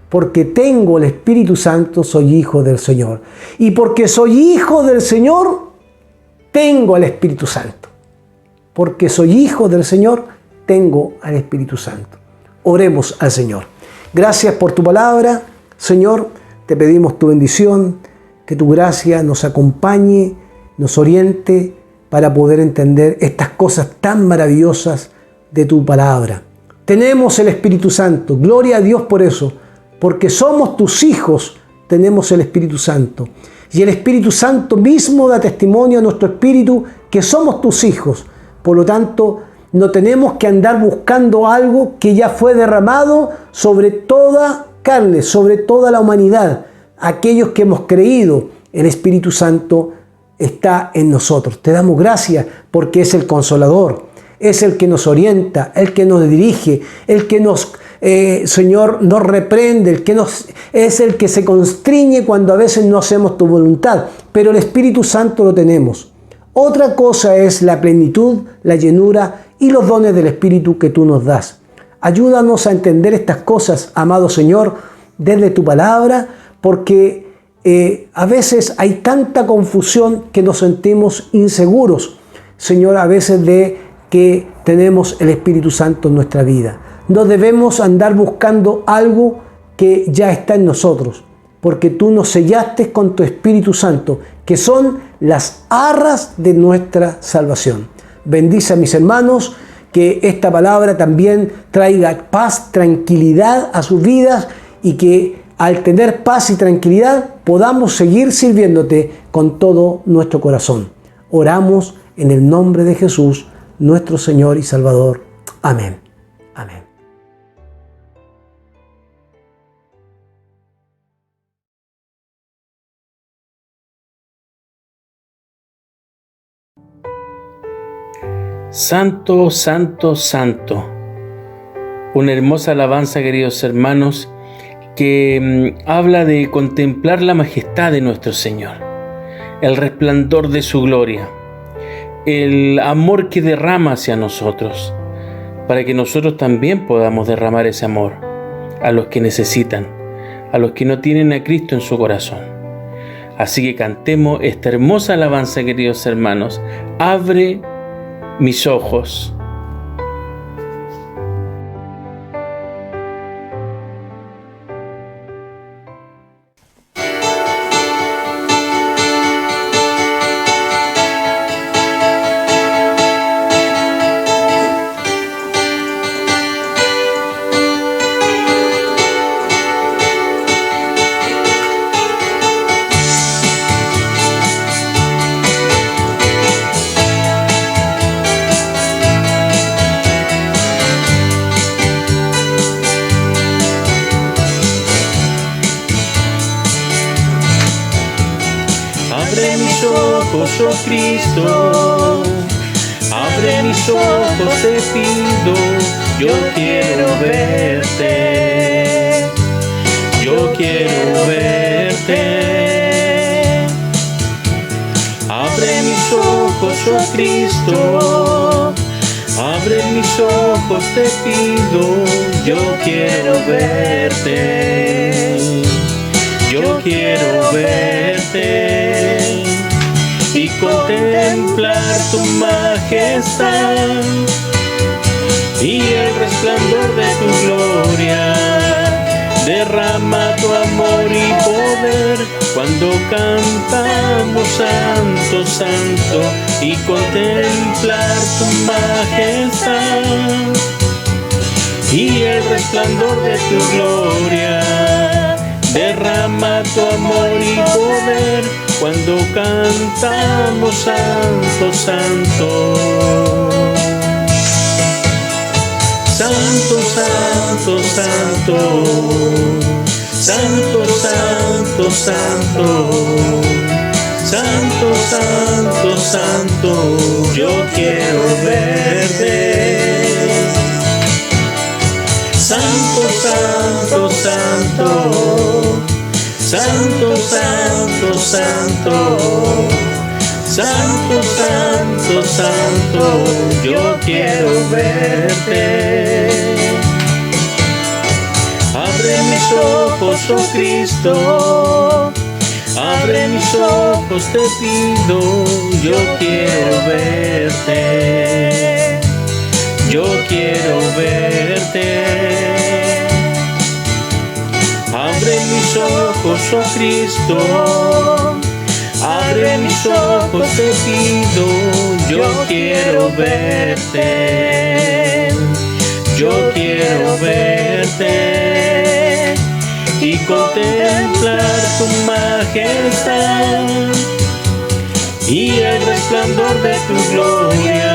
Porque tengo el Espíritu Santo, soy hijo del Señor. Y porque soy hijo del Señor, tengo al Espíritu Santo. Porque soy hijo del Señor, tengo al Espíritu Santo. Oremos al Señor. Gracias por tu palabra, Señor. Te pedimos tu bendición, que tu gracia nos acompañe, nos oriente para poder entender estas cosas tan maravillosas de tu palabra. Tenemos el Espíritu Santo, gloria a Dios por eso, porque somos tus hijos, tenemos el Espíritu Santo. Y el Espíritu Santo mismo da testimonio a nuestro espíritu que somos tus hijos. Por lo tanto, no tenemos que andar buscando algo que ya fue derramado sobre toda carne, sobre toda la humanidad. Aquellos que hemos creído, el Espíritu Santo está en nosotros. Te damos gracias porque es el Consolador, es el que nos orienta, el que nos dirige, el que nos, Señor, nos reprende, es el que se constriñe cuando a veces no hacemos tu voluntad. Pero el Espíritu Santo lo tenemos. Otra cosa es la plenitud, la llenura y los dones del Espíritu que tú nos das. Ayúdanos a entender estas cosas, amado Señor, desde tu palabra, porque a veces hay tanta confusión que nos sentimos inseguros, Señor, a veces de que tenemos el Espíritu Santo en nuestra vida. No debemos andar buscando algo que ya está en nosotros, porque tú nos sellaste con tu Espíritu Santo, que son las arras de nuestra salvación. Bendice a mis hermanos, que esta palabra también traiga paz, tranquilidad a sus vidas, y que al tener paz y tranquilidad podamos seguir sirviéndote con todo nuestro corazón. Oramos en el nombre de Jesús, nuestro Señor y Salvador. Amén. Amén. Santo, santo, santo. Una hermosa alabanza, queridos hermanos, que habla de contemplar la majestad de nuestro Señor, el resplandor de su gloria, el amor que derrama hacia nosotros, para que nosotros también podamos derramar ese amor a los que necesitan, a los que no tienen a Cristo en su corazón. Así que cantemos esta hermosa alabanza, queridos hermanos. Abre mis ojos. Abre mis ojos, oh Cristo, abre mis ojos, te pido, yo quiero verte, yo quiero verte. Abre mis ojos, oh Cristo, abre mis ojos, te pido, yo quiero verte, yo quiero verte y contemplar tu majestad, y el resplandor de tu gloria. Derrama tu amor y poder cuando cantamos santo, santo, y contemplar tu majestad. Y el resplandor de tu gloria. Derrama tu amor y poder cuando cantamos santo, santo. Santo, santo, santo. Santo, santo, santo. Santo, santo, santo. Yo quiero verte. Santo, santo, santo. Santo, santo, santo. Santo, santo, santo, yo quiero verte. Abre mis ojos, oh Cristo, abre mis ojos, te pido, yo quiero verte, yo quiero verte. Abre mis ojos, oh Cristo, abre mis ojos, te pido, yo quiero verte, yo quiero verte y contemplar tu majestad y el resplandor de tu gloria.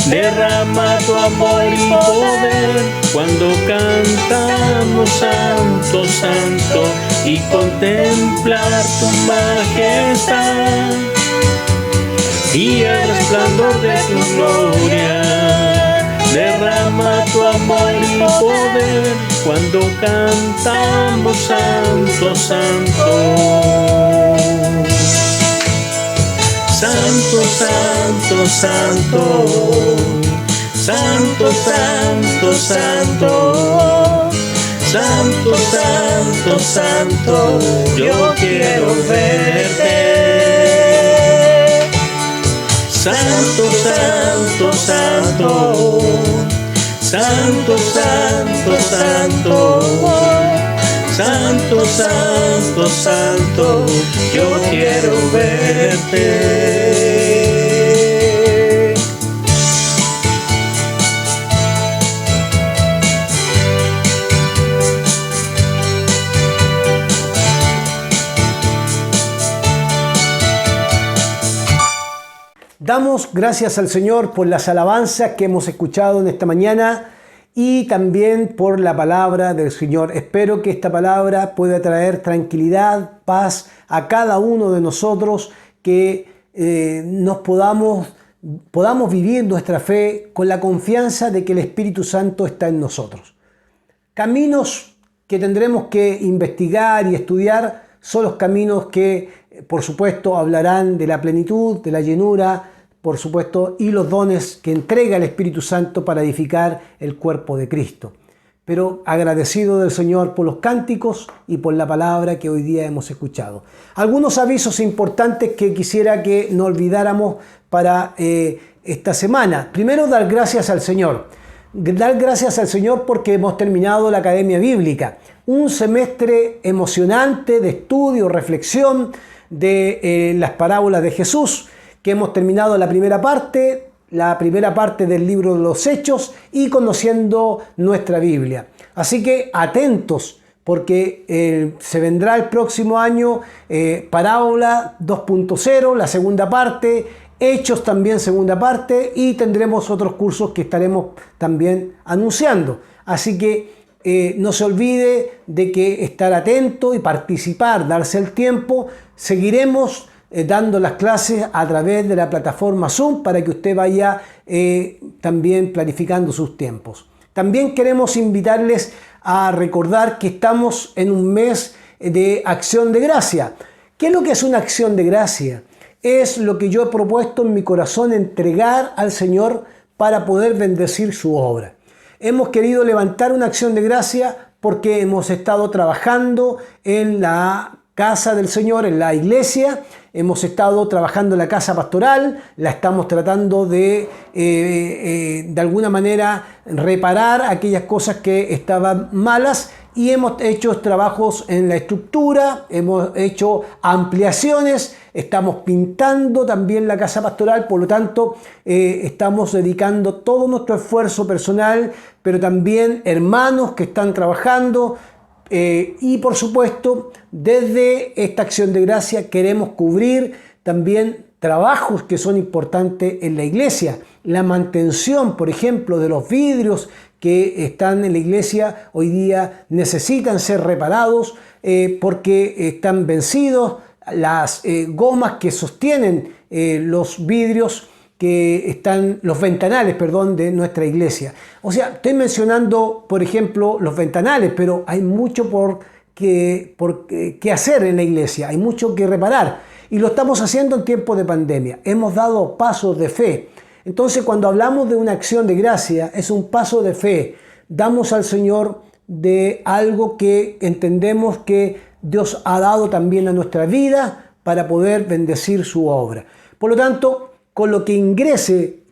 Derrama tu amor y poder cuando cantamos santo, santo, y contemplar tu majestad y el resplandor de tu gloria. Derrama tu amor y poder cuando cantamos santo, santo. Santo, santo, santo. Santo, santo, santo. Santo, santo, santo, yo quiero verte. Santo, santo, santo. Santo, santo, santo. Santo, santo, santo, yo quiero verte. Damos gracias al Señor por las alabanzas que hemos escuchado en esta mañana y también por la palabra del Señor. Espero que esta palabra pueda traer tranquilidad, paz a cada uno de nosotros, que podamos vivir nuestra fe con la confianza de que el Espíritu Santo está en nosotros. Caminos que tendremos que investigar y estudiar son los caminos que, por supuesto, hablarán de la plenitud, de la llenura, por supuesto, y los dones que entrega el Espíritu Santo para edificar el cuerpo de Cristo. Pero agradecido del Señor por los cánticos y por la palabra que hoy día hemos escuchado. Algunos avisos importantes que quisiera que no olvidáramos para esta semana. Primero, dar gracias al Señor. Dar gracias al Señor porque hemos terminado la Academia Bíblica. Un semestre emocionante de estudio, reflexión de las parábolas de Jesús, que hemos terminado la primera parte del libro de los Hechos y conociendo nuestra Biblia. Así que atentos, porque se vendrá el próximo año Parábola 2.0, la segunda parte, Hechos también segunda parte, y tendremos otros cursos que estaremos también anunciando. Así que no se olvide de que estar atento y participar, darse el tiempo. Seguiremos dando las clases a través de la plataforma Zoom para que usted vaya también planificando sus tiempos. También queremos invitarles a recordar que estamos en un mes de acción de gracia. ¿Qué es lo que es una acción de gracia? Es lo que yo he propuesto en mi corazón entregar al Señor para poder bendecir su obra. Hemos querido levantar una acción de gracia porque hemos estado trabajando en la casa del Señor, en la iglesia. Hemos estado trabajando en la casa pastoral, la estamos tratando de alguna manera reparar aquellas cosas que estaban malas, y hemos hecho trabajos en la estructura, hemos hecho ampliaciones, estamos pintando también la casa pastoral. Por lo tanto, estamos dedicando todo nuestro esfuerzo personal, pero también hermanos que están trabajando. Y por supuesto, desde esta acción de gracia queremos cubrir también trabajos que son importantes en la iglesia. La mantención, por ejemplo, de los vidrios que están en la iglesia hoy día necesitan ser reparados porque están vencidos. Las gomas que sostienen los vidrios que están, los ventanales, perdón, de nuestra iglesia. O sea, estoy mencionando, por ejemplo, los ventanales, pero hay mucho por qué hacer en la iglesia, hay mucho que reparar, y lo estamos haciendo en tiempos de pandemia. Hemos dado pasos de fe. Entonces, cuando hablamos de una acción de gracia, es un paso de fe. Damos al Señor de algo que entendemos que Dios ha dado también a nuestra vida para poder bendecir su obra. Por lo tanto, con lo que ingrese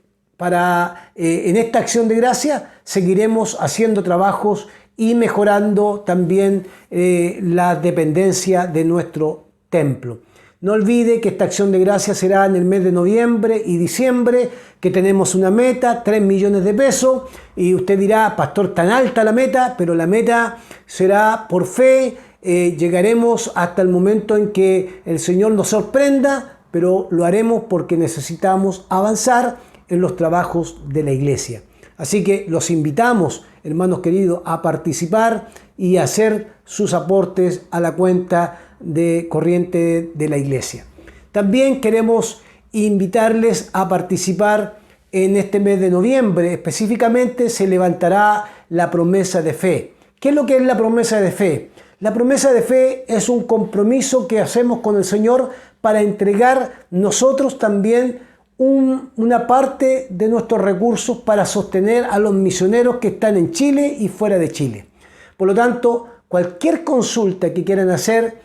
en esta acción de gracia, seguiremos haciendo trabajos y mejorando también la dependencia de nuestro templo. No olvide que esta acción de gracia será en el mes de noviembre y diciembre, que tenemos una meta, 3 millones de pesos, y usted dirá, pastor, tan alta la meta, pero la meta será por fe. Llegaremos hasta el momento en que el Señor nos sorprenda, pero lo haremos porque necesitamos avanzar en los trabajos de la iglesia. Así que los invitamos, hermanos queridos, a participar y a hacer sus aportes a la cuenta de corriente de la iglesia. También queremos invitarles a participar en este mes de noviembre. Específicamente se levantará la promesa de fe. ¿Qué es lo que es la promesa de fe? La promesa de fe es un compromiso que hacemos con el Señor para entregar nosotros también una parte de nuestros recursos para sostener a los misioneros que están en Chile y fuera de Chile. Por lo tanto, cualquier consulta que quieran hacer,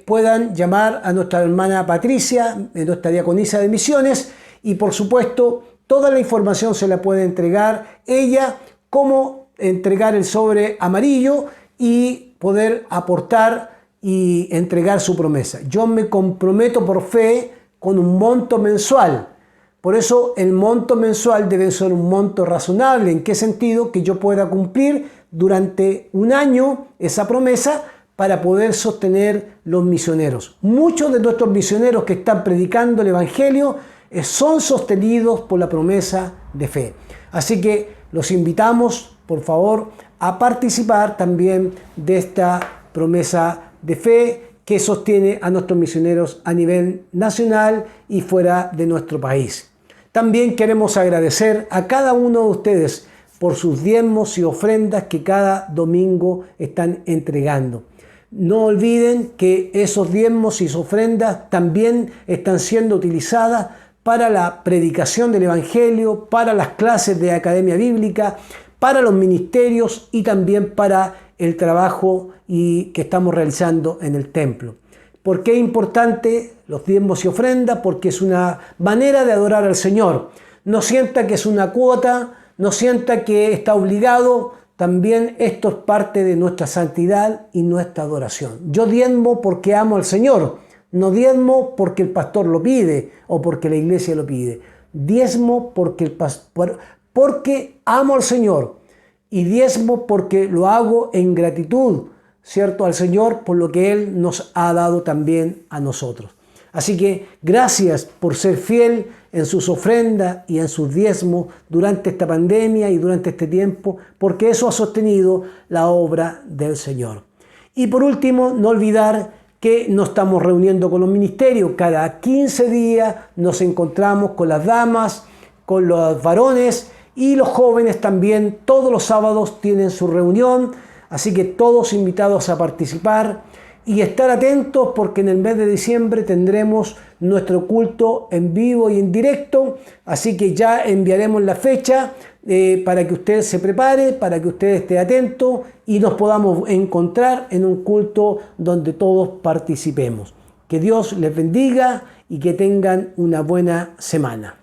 puedan llamar a nuestra hermana Patricia, nuestra diaconisa de misiones, y por supuesto toda la información se la puede entregar ella, cómo entregar el sobre amarillo y poder aportar y entregar su promesa. Yo me comprometo por fe con un monto mensual. Por eso el monto mensual debe ser un monto razonable. ¿En qué sentido? Que yo pueda cumplir durante un año esa promesa para poder sostener los misioneros. Muchos de nuestros misioneros que están predicando el Evangelio son sostenidos por la promesa de fe. Así que los invitamos, por favor, a participar también de esta promesa de fe que sostiene a nuestros misioneros a nivel nacional y fuera de nuestro país. También queremos agradecer a cada uno de ustedes por sus diezmos y ofrendas que cada domingo están entregando. No olviden que esos diezmos y ofrendas también están siendo utilizadas para la predicación del Evangelio, para las clases de academia bíblica, para los ministerios y también para el trabajo que estamos realizando en el templo. ¿Por qué es importante los diezmos y ofrendas? Porque es una manera de adorar al Señor. No sienta que es una cuota, no sienta que está obligado. También esto es parte de nuestra santidad y nuestra adoración. Yo diezmo porque amo al Señor, no diezmo porque el pastor lo pide o porque la iglesia lo pide. Diezmo porque amo al Señor, y diezmo porque lo hago en gratitud, ¿cierto?, al Señor por lo que Él nos ha dado también a nosotros. Así que gracias por ser fiel en sus ofrendas y en sus diezmos durante esta pandemia y durante este tiempo, porque eso ha sostenido la obra del Señor. Y por último, no olvidar que nos estamos reuniendo con los ministerios. Cada 15 días nos encontramos con las damas, con los varones y los jóvenes también. Todos los sábados tienen su reunión, así que todos invitados a participar y estar atentos, porque en el mes de diciembre tendremos nuestro culto en vivo y en directo, así que ya enviaremos la fecha para que usted se prepare, para que usted esté atento y nos podamos encontrar en un culto donde todos participemos. Que Dios les bendiga y que tengan una buena semana.